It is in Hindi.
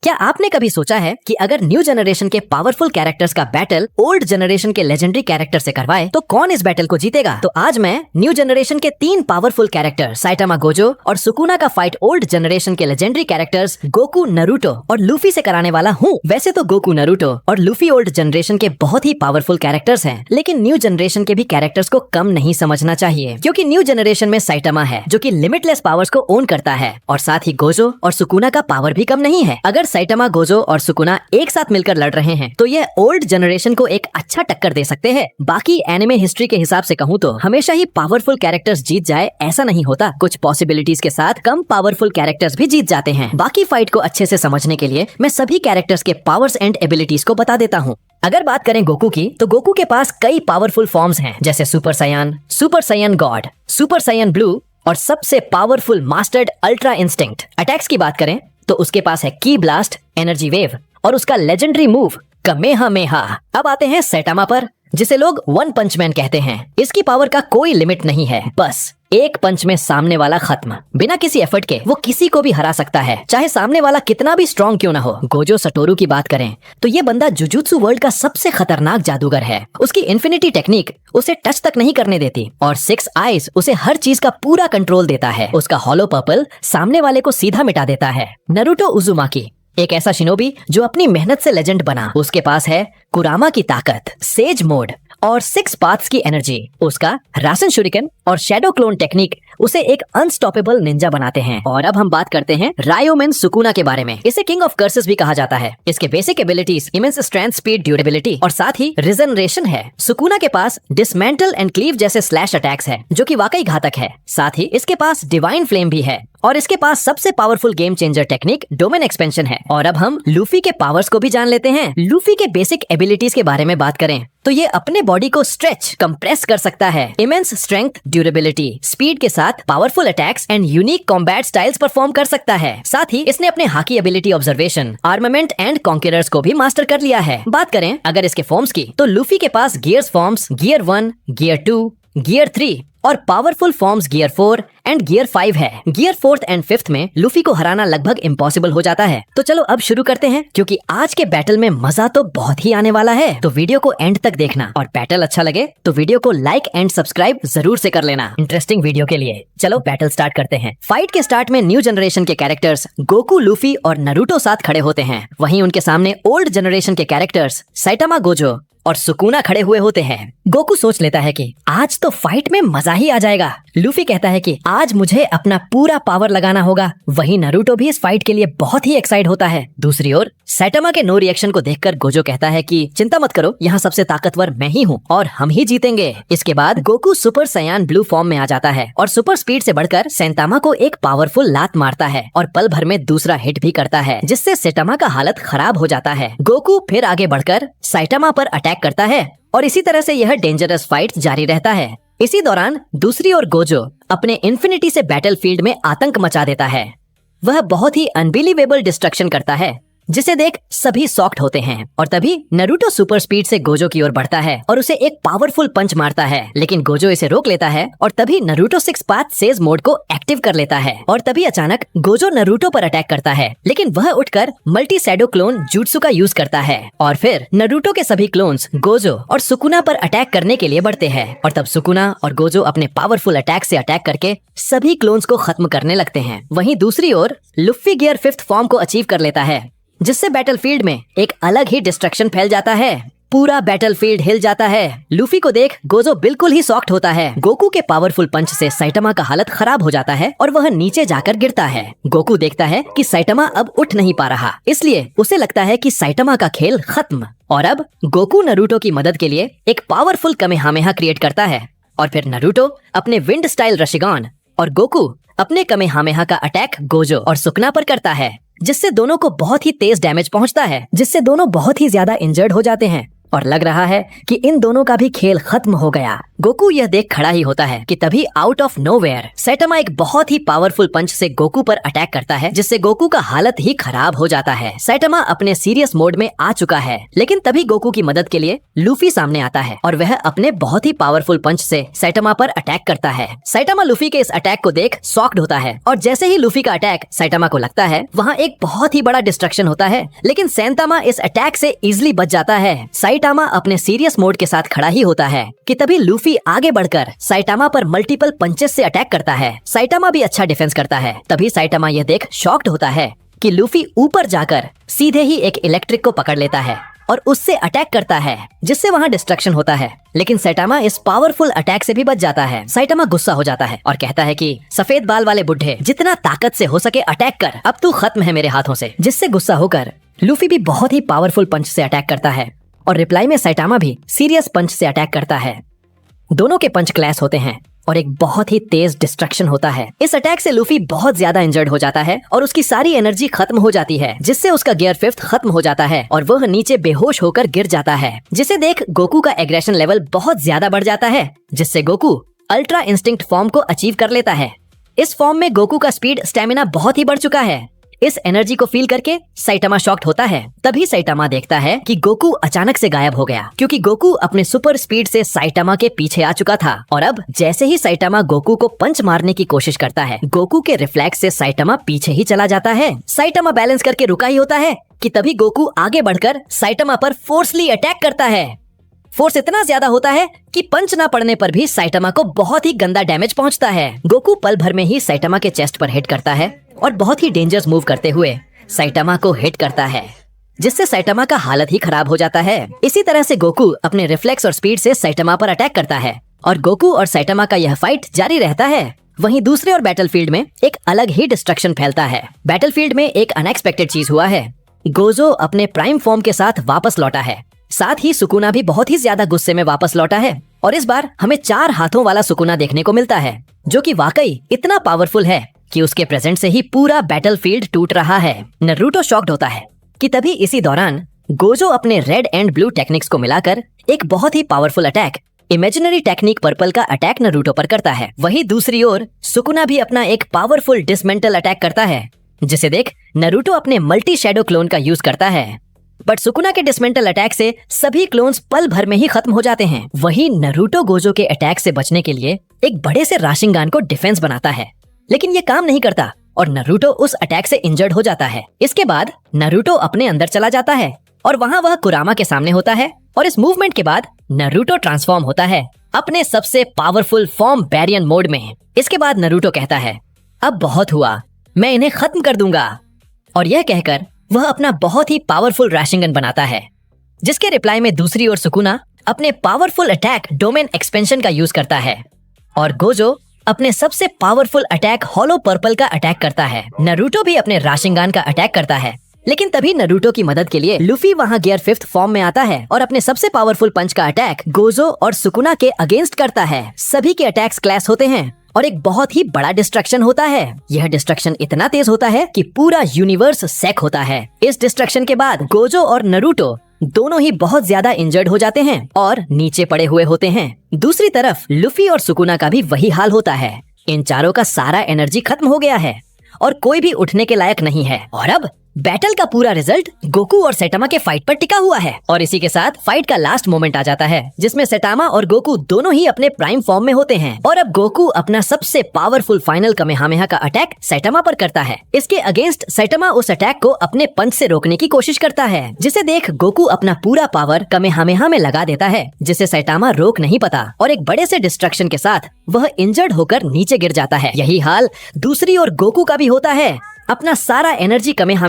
क्या आपने कभी सोचा है कि अगर न्यू जनरेशन के पावरफुल कैरेक्टर्स का बैटल ओल्ड जनरेशन के लेजेंडरी कैरेक्टर से करवाए तो कौन इस बैटल को जीतेगा? तो आज मैं न्यू जनरेशन के 3 पावरफुल कैरेक्टर साइटामा गोजो और सुकुना का फाइट ओल्ड जनरेशन के लेजेंडरी कैरेक्टर्स गोकू, नारुतो और लूफी से कराने वाला हूँ। वैसे तो गोकू, नारुतो और लूफी ओल्ड जनरेशन के बहुत ही पावरफुल कैरेक्टर्स हैं, लेकिन न्यू जनरेशन के भी कैरेक्टर्स को कम नहीं समझना चाहिए, क्योंकि न्यू जनरेशन में साइटामा है जो कि लिमिटलेस पावर्स को ओन करता है, और साथ ही गोजो और सुकुना का पावर भी कम नहीं है। अगर साइटामा, गोजो और सुकुना एक साथ मिलकर लड़ रहे हैं तो ये ओल्ड जनरेशन को एक अच्छा टक्कर दे सकते हैं। बाकी एनिमे हिस्ट्री के हिसाब से कहूँ तो हमेशा ही पावरफुल कैरेक्टर्स जीत जाए ऐसा नहीं होता, कुछ पॉसिबिलिटीज के साथ कम पावरफुल कैरेक्टर्स भी जीत जाते हैं। बाकी फाइट को अच्छे से समझने के लिए मैं सभी कैरेक्टर्स के पावर्स एंड एबिलिटीज को बता देता हूँ। अगर बात करें गोकू की, तो गोकू के पास कई पावरफुल फॉर्म्स हैं, जैसे सुपर साइयन गॉड, सुपर साइयन ब्लू और सबसे powerful mastered ultra instinct. Attacks की बात करें तो उसके पास है की ब्लास्ट, एनर्जी वेव और उसका लेजेंडरी मूव कमेहामेहा। अब आते हैं सैटामा पर, जिसे लोग वन पंच मैन कहते हैं। इसकी पावर का कोई लिमिट नहीं है, बस एक पंच में सामने वाला खत्म। बिना किसी एफर्ट के वो किसी को भी हरा सकता है, चाहे सामने वाला कितना भी स्ट्रॉन्ग क्यों ना हो। गोजो सटोरू की बात करें तो ये बंदा जुजुत्सु वर्ल्ड का सबसे खतरनाक जादूगर है। उसकी इन्फिनिटी टेक्निक उसे टच तक नहीं करने देती और 6 आइज उसे हर चीज का पूरा कंट्रोल देता है। उसका हॉलो पर्पल सामने वाले को सीधा मिटा देता है। नारुतो उजुमाकी, एक ऐसा शिनोबी जो अपनी मेहनत से लेजेंड बना। उसके पास है कुरामा की ताकत, सेज मोड और 6 पाथ्स की एनर्जी। उसका रासन शुरिकन और शैडो क्लोन टेक्निक उसे एक अनस्टॉपेबल निंजा बनाते हैं। और अब हम बात करते हैं रायोमेन सुकुना के बारे में। इसे किंग ऑफ कर्सेस भी कहा जाता है। इसके basic abilities immense strength, speed, durability और साथ ही रिजनरेशन है। सुकुना के पास डिसमेंटल एंड क्लीव जैसे स्लैश अटैक्स है जो कि वाकई घातक है। साथ ही इसके पास डिवाइन फ्लेम भी है और इसके पास सबसे powerful game changer technique domain expansion है। और अब हम लूफी के पावर्स को भी जान लेते हैं। लूफी के बेसिक एबिलिटीज के बारे में बात करें तो ये अपने बॉडी को स्ट्रेच, कंप्रेस कर सकता है। इमेंस स्ट्रेंथ, ड्यूरेबिलिटी, स्पीड के साथ powerful attacks and unique combat styles perform कर सकता है। साथ ही इसने अपने hockey ability observation, armament and conquerors को भी मास्टर कर लिया है। बात करें अगर इसके फॉर्म्स की, तो लूफी के पास gears forms gear 1, gear 2, gear 3 और powerful forms gear 4 and gear 5 है। गियर 4th एंड 5th में लूफी को हराना लगभग इम्पॉसिबल हो जाता है। तो चलो अब शुरू करते हैं, क्योंकि आज के बैटल में मजा तो बहुत ही आने वाला है। तो वीडियो को एंड तक देखना और बैटल अच्छा लगे तो वीडियो को लाइक एंड सब्सक्राइब जरूर से कर लेना, इंटरेस्टिंग वीडियो के लिए। चलो बैटल स्टार्ट करते हैं। फाइट के स्टार्ट में न्यू जनरेशन के कैरेक्टर्स गोकू, लूफी और नारुतो साथ खड़े होते हैं। वहीं उनके सामने ओल्ड जनरेशन के कैरेक्टर्स साइटामा, गोजो और सुकुना खड़े हुए होते हैं। गोकू सोच लेता है कि आज तो फाइट में मजा ही आ जाएगा। लूफी कहता है कि आज मुझे अपना पूरा पावर लगाना होगा। वहीं नारुतो भी इस फाइट के लिए बहुत ही एक्साइट होता है। दूसरी ओर सैटामा के नो रिएक्शन को देखकर गोजो कहता है कि चिंता मत करो, यहाँ सबसे ताकतवर मैं ही हूँ और हम ही जीतेंगे। इसके बाद गोकू सुपर साइयन ब्लू फॉर्म में आ जाता है और सुपर स्पीड से बढ़कर सैटामा को एक पावरफुल लात मारता है और पल भर में दूसरा हिट भी करता है, जिससे सैटामा का हालत खराब हो जाता है। गोकू फिर आगे बढ़कर सैटामा पर अटैक करता है और इसी तरह से यह डेंजरस फाइट जारी रहता है। इसी दौरान दूसरी ओर गोजो अपने इन्फिनिटी से बैटलफील्ड में आतंक मचा देता है। वह बहुत ही अनबिलीवेबल डिस्ट्रक्शन करता है, जिसे देख सभी शॉक्ड होते हैं। और तभी नारुतो सुपर स्पीड से गोजो की ओर बढ़ता है और उसे एक पावरफुल पंच मारता है, लेकिन गोजो इसे रोक लेता है और तभी नारुतो 6 पाथ सेज मोड को एक्टिव कर लेता है। और तभी अचानक गोजो नारुतो पर अटैक करता है, लेकिन वह उठकर मल्टी शैडो क्लोन जुत्सु का यूज करता है और फिर नारुतो के सभी क्लोन्स गोजो और सुकुना पर अटैक करने के लिए बढ़ते हैं। और तब सुकुना और गोजो अपने पावरफुल अटैक से अटैक करके सभी क्लोन्स को खत्म करने लगते हैं। वहीं दूसरी ओर लुफी गियर 5th फॉर्म को अचीव कर लेता है, जिससे बैटलफील्ड में एक अलग ही डिस्ट्रक्शन फैल जाता है। पूरा बैटलफील्ड हिल जाता है। लूफी को देख गोजो बिल्कुल ही शॉक्ड होता है। गोकू के पावरफुल पंच से साइटामा का हालत खराब हो जाता है और वह नीचे जाकर गिरता है। गोकू देखता है कि साइटामा अब उठ नहीं पा रहा, इसलिए उसे लगता है कि साइटामा का खेल खत्म। और अब गोकू नारुतो की मदद के लिए एक पावरफुल कमेहामेहा क्रिएट करता है और फिर नारुतो अपने विंड स्टाइल रशिगान और गोकू अपने कमेहामेहा का अटैक गोजो और सुकुना पर करता है, जिससे दोनों को बहुत ही तेज डैमेज पहुंचता है, जिससे दोनों बहुत ही ज्यादा इंजर्ड हो जाते हैं और लग रहा है कि इन दोनों का भी खेल खत्म हो गया। गोकू यह देख खड़ा ही होता है कि तभी आउट ऑफ नोवेयर सैटामा एक बहुत ही पावरफुल पंच से गोकू पर अटैक करता है, जिससे गोकू का हालत ही खराब हो जाता है। सैटामा अपने सीरियस मोड में आ चुका है, लेकिन तभी गोकू की मदद के लिए लूफी सामने आता है और वह अपने बहुत ही पावरफुल पंच से सैटामा पर अटैक करता है। सैटामा लूफी के इस अटैक को देख शॉक्ड होता है और जैसे ही लूफी का अटैक सैटामा को लगता है, वहाँ एक बहुत ही बड़ा डिस्ट्रक्शन होता है, लेकिन सैटामा इस अटैक से इजिली बच जाता है। सैटामा अपने सीरियस मोड के साथ खड़ा ही होता है कि तभी लूफी आगे बढ़कर सैटामा पर मल्टीपल पंचेस से अटैक करता है। सैटामा भी अच्छा डिफेंस करता है। तभी सैटामा यह देख शॉक्ड होता है कि लूफी ऊपर जाकर सीधे ही एक इलेक्ट्रिक को पकड़ लेता है और उससे अटैक करता है, जिससे वहाँ डिस्ट्रक्शन होता है, लेकिन सैटामा इस पावरफुल अटैक से भी बच जाता है। सैटामा गुस्सा हो जाता है और कहता है कि सफेद बाल वाले बुढ़े, जितना ताकत से हो सके अटैक कर, अब तू खत्म है मेरे हाथों से। जिससे गुस्सा होकर लूफी भी बहुत ही पावरफुल पंच से अटैक करता है और रिप्लाई में सैटामा भी सीरियस पंच से अटैक करता है। दोनों के पंच क्लैश होते हैं और एक बहुत ही तेज डिस्ट्रक्शन होता है। इस अटैक से लूफी बहुत ज्यादा इंजर्ड हो जाता है और उसकी सारी एनर्जी खत्म हो जाती है, जिससे उसका गियर 5 खत्म हो जाता है और वह नीचे बेहोश होकर गिर जाता है। जिसे देख गोकू का एग्रेशन लेवल बहुत ज्यादा बढ़ जाता है, जिससे गोकू अल्ट्रा इंस्टिंक्ट फॉर्म को अचीव कर लेता है। इस फॉर्म में गोकू का स्पीड स्टेमिना बहुत ही बढ़ चुका है। इस एनर्जी को फील करके सैटामा शॉक्ड होता है। तभी सैटामा देखता है कि गोकू अचानक से गायब हो गया, क्योंकि गोकू अपने सुपर स्पीड से सैटामा के पीछे आ चुका था और अब जैसे ही सैटामा गोकू को पंच मारने की कोशिश करता है, गोकू के रिफ्लेक्स से सैटामा पीछे ही चला जाता है। सैटामा बैलेंस करके रुका ही होता है कि तभी गोकू आगे बढ़कर सैटामा पर फोर्सली अटैक करता है। फोर्स इतना ज्यादा होता है कि पंच ना पड़ने पर भी सैटामा को बहुत ही गंदा डैमेज पहुंचता है। गोकू पल भर में ही सैटामा के चेस्ट पर हिट करता है और बहुत ही डेंजरस मूव करते हुए सैटामा को हिट करता है, जिससे सैटामा का हालत ही खराब हो जाता है। इसी तरह से गोकू अपने रिफ्लेक्स और स्पीड से सैटामा पर अटैक करता है और गोकू और सैटामा का यह फाइट जारी रहता है। वहीं दूसरे और बैटलफील्ड में एक अलग ही डिस्ट्रक्शन फैलता है। बैटलफील्ड में एक अनएक्सपेक्टेड चीज हुआ है। गोजो अपने प्राइम फॉर्म के साथ वापस लौटा है। साथ ही सुकुना भी बहुत ही ज्यादा गुस्से में वापस लौटा है और इस बार हमें 4 हाथों वाला सुकुना देखने को मिलता है, जो कि वाकई इतना पावरफुल है कि उसके प्रेजेंट से ही पूरा बैटलफील्ड टूट रहा है। नारुतो शॉक्ड होता है कि तभी इसी दौरान गोजो अपने रेड एंड ब्लू टेक्निक्स को मिलाकर एक बहुत ही powerful attack, imaginary technique purple का अटैक नारुतो पर करता है। वहीं दूसरी ओर सुकुना भी अपना एक पावरफुल डिसमेंटल अटैक करता है, जिसे देख नारुतो अपने मल्टी शैडो क्लोन का यूज करता है। बट सुकुना के डिसमेंटल अटैक से सभी क्लोन्स पल भर में ही खत्म हो जाते हैं। वहीं नारुतो गोजो के अटैक से बचने के लिए एक बड़े से राशिंगान को डिफेंस बनाता है, लेकिन ये काम नहीं करता और नारुतो उस अटैक से इंजर्ड हो जाता है। इसके बाद नारुतो अपने अंदर चला जाता है और वहाँ वह कुरामा के सामने होता है और इस मूवमेंट के बाद नारुतो ट्रांसफॉर्म होता है अपने सबसे पावरफुल फॉर्म बैरियन मोड में। इसके बाद नारुतो कहता है, अब बहुत हुआ, मैं इन्हें खत्म कर दूंगा। और यह कहकर वह अपना बहुत ही पावरफुल राशिंगन बनाता है, जिसके रिप्लाई में दूसरी ओर सुकुना अपने पावरफुल अटैक डोमेन एक्सपेंशन का यूज करता है और गोजो अपने सबसे पावरफुल अटैक हॉलो पर्पल का अटैक करता है। नारुतो भी अपने राशिंगान का अटैक करता है, लेकिन तभी नारुतो की मदद के लिए लूफी वहाँ गियर 5th फॉर्म में आता है और अपने सबसे पावरफुल पंच का अटैक गोजो और सुकुना के अगेंस्ट करता है। सभी के अटैक्स क्लैश होते हैं और एक बहुत ही बड़ा डिस्ट्रक्शन होता है। यह डिस्ट्रक्शन इतना तेज होता है कि पूरा यूनिवर्स सेक होता है। इस डिस्ट्रक्शन के बाद गोजो और नारुतो दोनों ही बहुत ज्यादा इंजर्ड हो जाते हैं और नीचे पड़े हुए होते हैं। दूसरी तरफ लूफी और सुकुना का भी वही हाल होता है। इन चारों का सारा एनर्जी खत्म हो गया है और कोई भी उठने के लायक नहीं है। और अब बैटल का पूरा रिजल्ट गोकू और सैटामा के फाइट पर टिका हुआ है और इसी के साथ फाइट का लास्ट मोमेंट आ जाता है, जिसमें सैटामा और गोकू दोनों ही अपने प्राइम फॉर्म में होते हैं और अब गोकू अपना सबसे पावरफुल फाइनल कामेहामेहा का अटैक सैटामा पर करता है। इसके अगेंस्ट सैटामा उस अटैक को अपने पंच से रोकने की कोशिश करता है, जिसे देख गोकू अपना पूरा पावर कामेहामेहा में लगा देता है, जिसे सैटामा रोक नहीं पाता और एक बड़े से डिस्ट्रक्शन के साथ वह इंजर्ड होकर नीचे गिर जाता है। यही हाल दूसरी ओर गोकू का भी होता है। अपना सारा एनर्जी कामेहामेहा